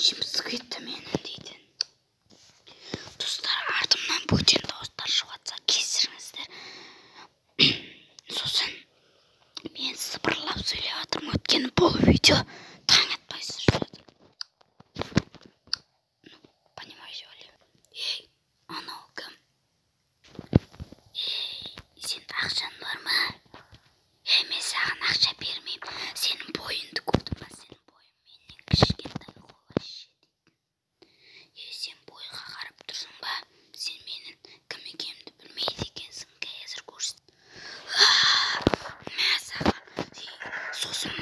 жымсық етті менің дейді. Достар, артымнан бөтен дауыстар шығатса кесіріңіздер. Сосын мен сыбырлап сөйлеп жатырмын, өйткені бұл видео таң атпайсыз жүреді. Понимаете, Оля? Ей, анау кім? Ей, сен ақшан бар ма? Ей, мен саған ақша бермеймін. Сенің бойыңды көрдім ба? Сенің бойың менен кішкентай вообще дейді. Ей, сен бойға қарап тұрсың ба? Сен менің кім екенімді білмейді екенсің. Қазір көрсет. Сосын